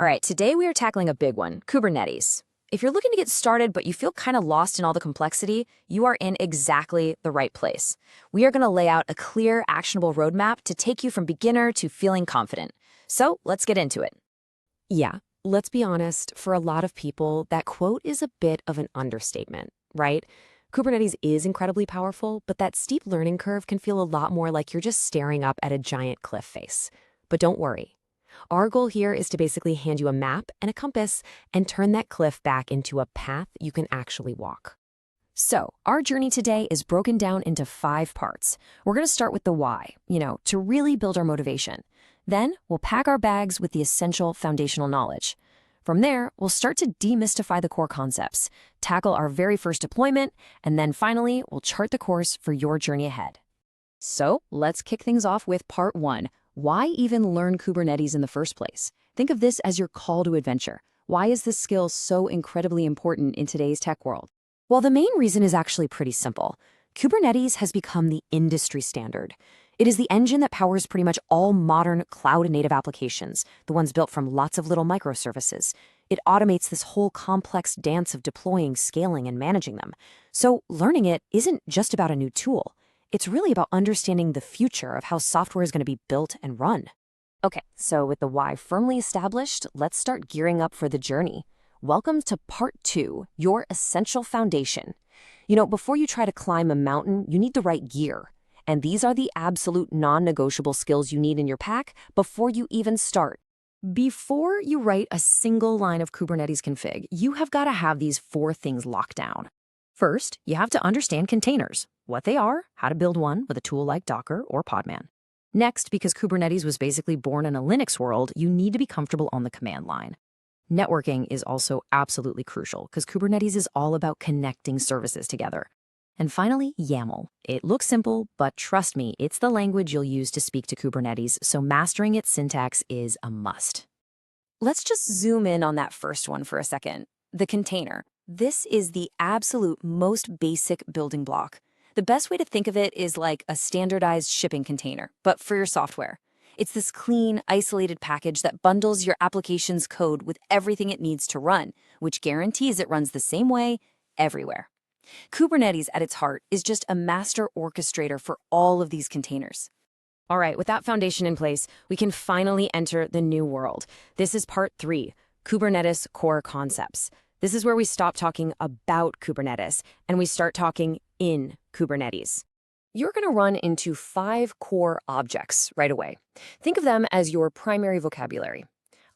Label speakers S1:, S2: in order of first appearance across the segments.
S1: All right, today we are tackling a big one, Kubernetes. If you're looking to get started but you feel kind of lost in all the complexity, you are in exactly the right place. We are going to lay out a clear, actionable roadmap to take you from beginner to feeling confident. So let's get into it.
S2: Yeah, let's be honest, for a lot of people, that quote is a bit of an understatement, right? Kubernetes is incredibly powerful, but that steep learning curve can feel a lot more like you're just staring up at a giant cliff face. But don't worry. Our goal here is to basically hand you a map and a compass and turn that cliff back into a path you can actually walk.
S1: So, our journey today is broken down into 5 parts. We're going to start with the why, to really build our motivation. Then, we'll pack our bags with the essential foundational knowledge. From there, we'll start to demystify the core concepts, tackle our very first deployment, and then finally, we'll chart the course for your journey ahead. So, let's kick things off with part 1. Why even learn Kubernetes in the first place? Think of this as your call to adventure. Why is this skill so incredibly important in today's tech world? Well, the main reason is actually pretty simple. Kubernetes has become the industry standard. It is the engine that powers pretty much all modern cloud-native applications, the ones built from lots of little microservices. It automates this whole complex dance of deploying, scaling, and managing them. So learning it isn't just about a new tool. It's really about understanding the future of how software is going to be built and run. Okay, so with the why firmly established, let's start gearing up for the journey. Welcome to part 2, your essential foundation. Before you try to climb a mountain, you need the right gear. And these are the absolute non-negotiable skills you need in your pack before you even start. Before you write a single line of Kubernetes config, you have got to have these 4 things locked down. First, you have to understand containers, what they are, how to build one with a tool like Docker or Podman. Next, because Kubernetes was basically born in a Linux world, you need to be comfortable on the command line. Networking is also absolutely crucial because Kubernetes is all about connecting services together. And finally, YAML. It looks simple, but trust me, it's the language you'll use to speak to Kubernetes, so mastering its syntax is a must. Let's just zoom in on that first one for a second. The container. This is the absolute most basic building block. The best way to think of it is like a standardized shipping container, but for your software. It's this clean, isolated package that bundles your application's code with everything it needs to run, which guarantees it runs the same way everywhere. Kubernetes at its heart is just a master orchestrator for all of these containers. All right, with that foundation in place, we can finally enter the new world. This is part 3, Kubernetes core concepts. This is where we stop talking about Kubernetes and we start talking in Kubernetes. You're going to run into 5 core objects right away. Think of them as your primary vocabulary.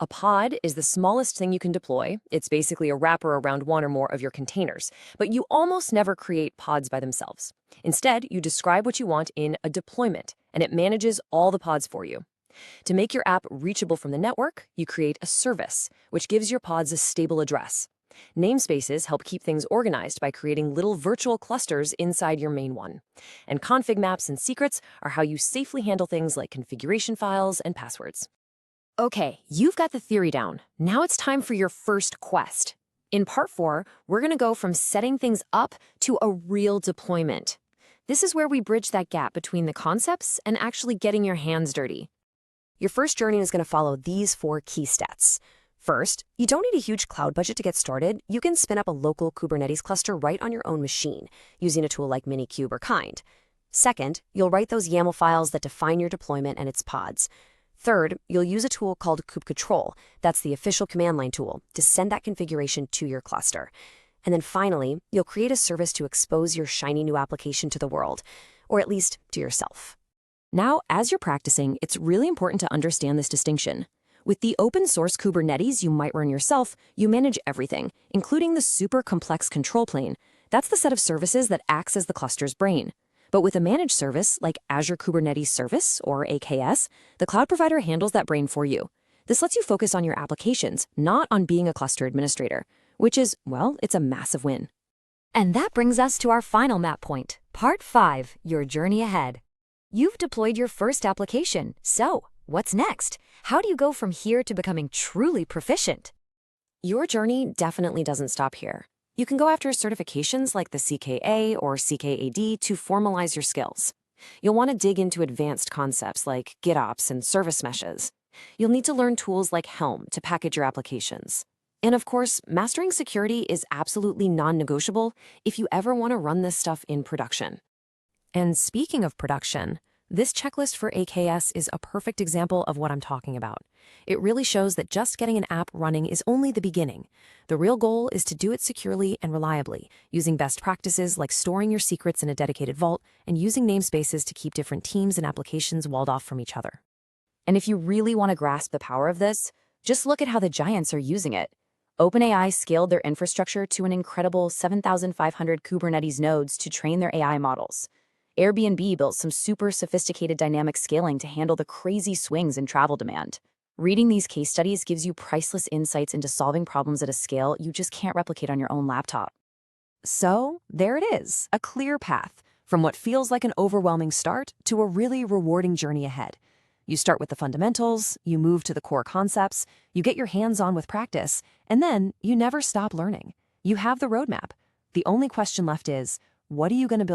S1: A pod is the smallest thing you can deploy. It's basically a wrapper around one or more of your containers, but you almost never create pods by themselves. Instead, you describe what you want in a deployment, and it manages all the pods for you. To make your app reachable from the network, you create a service, which gives your pods a stable address. Namespaces help keep things organized by creating little virtual clusters inside your main one. And config maps and secrets are how you safely handle things like configuration files and passwords. Okay, you've got the theory down. Now it's time for your first quest. In part 4, we're going to go from setting things up to a real deployment. This is where we bridge that gap between the concepts and actually getting your hands dirty. Your first journey is going to follow these 4 key steps. First, you don't need a huge cloud budget to get started. You can spin up a local Kubernetes cluster right on your own machine, using a tool like Minikube or Kind. Second, you'll write those YAML files that define your deployment and its pods. Third, you'll use a tool called kubectl, that's the official command line tool, to send that configuration to your cluster. And then finally, you'll create a service to expose your shiny new application to the world, or at least to yourself. Now, as you're practicing, it's really important to understand this distinction. With the open source Kubernetes you might run yourself, you manage everything, including the super complex control plane. That's the set of services that acts as the cluster's brain. But with a managed service like Azure Kubernetes Service, or AKS, the cloud provider handles that brain for you. This lets you focus on your applications, not on being a cluster administrator, which is, well, it's a massive win. And that brings us to our final map point, part 5, your journey ahead. You've deployed your first application, so what's next? How do you go from here to becoming truly proficient? Your journey definitely doesn't stop here. You can go after certifications like the CKA or CKAD to formalize your skills. You'll want to dig into advanced concepts like GitOps and service meshes. You'll need to learn tools like Helm to package your applications. And of course, mastering security is absolutely non-negotiable if you ever want to run this stuff in production. And speaking of production, this checklist for AKS is a perfect example of what I'm talking about. It really shows that just getting an app running is only the beginning. The real goal is to do it securely and reliably, using best practices like storing your secrets in a dedicated vault and using namespaces to keep different teams and applications walled off from each other.
S2: And if you really want to grasp the power of this, just look at how the giants are using it. OpenAI scaled their infrastructure to an incredible 7,500 Kubernetes nodes to train their AI models. Airbnb built some super sophisticated dynamic scaling to handle the crazy swings in travel demand. Reading these case studies gives you priceless insights into solving problems at a scale you just can't replicate on your own laptop.
S1: So, there it is, a clear path from what feels like an overwhelming start to a really rewarding journey ahead. You start with the fundamentals, you move to the core concepts, you get your hands on with practice, and then you never stop learning. You have the roadmap. The only question left is, what are you going to build